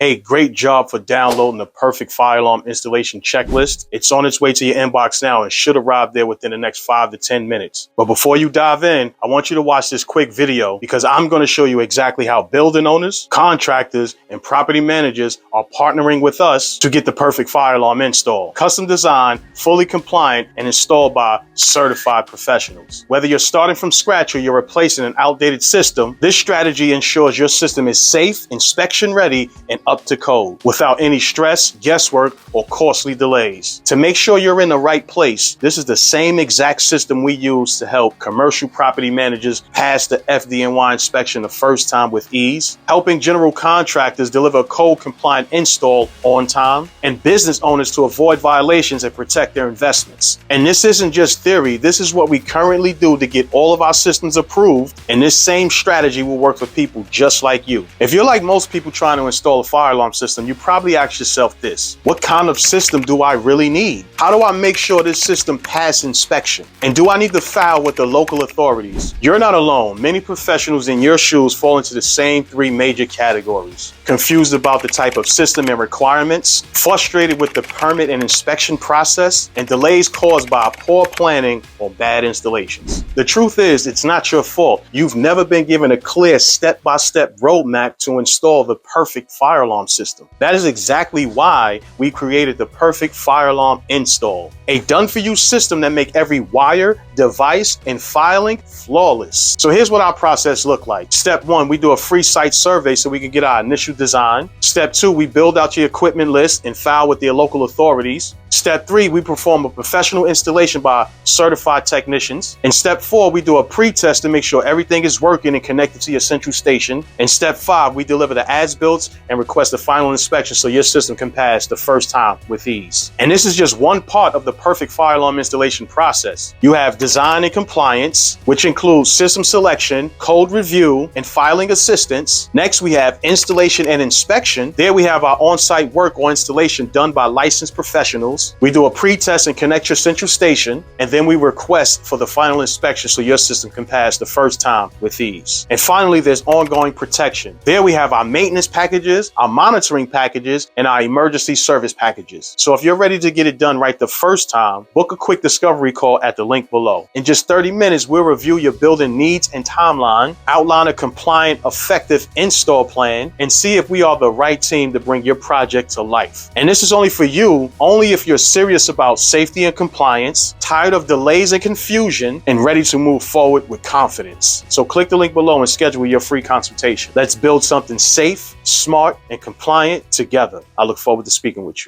Hey, great job for downloading the perfect fire alarm installation checklist. It's on its way to your inbox now and should arrive there within the next 5 to 10 minutes. But before you dive in, I want you to watch this quick video because I'm going to show you exactly how building owners, contractors, and property managers are partnering with us to get the perfect fire alarm installed. Custom designed, fully compliant, and installed by certified professionals. Whether you're starting from scratch or you're replacing an outdated system, this strategy ensures your system is safe, inspection ready, and up to code without any stress, guesswork, or costly delays. To make sure you're in the right place, this is the same exact system we use to help commercial property managers pass the FDNY inspection the first time with ease, helping general contractors deliver a code-compliant install on time, and business owners to avoid violations and protect their investments. And this isn't just theory, this is what we currently do to get all of our systems approved, and this same strategy will work for people just like you. If you're like most people trying to install a fire alarm system, you probably ask yourself this: what kind of system do I really need? How do I make sure this system passes inspection? And do I need to file with the local authorities? You're not alone. Many professionals in your shoes fall into the same 3 major categories: confused about the type of system and requirements, frustrated with the permit and inspection process, and delays caused by poor planning or bad installations. The truth is, it's not your fault. You've never been given a clear step-by-step roadmap to install the perfect fire alarm system. That is exactly why we created the perfect fire alarm install, a done-for-you system that makes every wire, device, and filing flawless. So here's what our process looks like. Step 1, we do a free site survey so we can get our initial design. Step 2, we build out your equipment list and file with the local authorities. Step 3, we perform a professional installation by certified technicians. And step 4, we do a pre-test to make sure everything is working and connected to your central station. And step 5, we deliver the as-built and request the final inspection so your system can pass the first time with ease. And this is just one part of the perfect fire alarm installation process. You have design and compliance, which includes system selection, code review, and filing assistance. Next, we have installation and inspection. There we have our on-site work or installation done by licensed professionals. We do a pre-test and connect your central station, and then we request for the final inspection so your system can pass the first time with ease. And finally, there's ongoing protection. There we have our maintenance packages, our monitoring packages, and our emergency service packages. So if you're ready to get it done right the first time, book a quick discovery call at the link below. In just 30 minutes, we'll review your building needs and timeline, outline a compliant, effective install plan, and see if we are the right team to bring your project to life. And this is only for you, only if you're serious about safety and compliance, tired of delays and confusion, and ready to move forward with confidence. So click the link below and schedule your free consultation. Let's build something safe, smart, and compliant together. I look forward to speaking with you.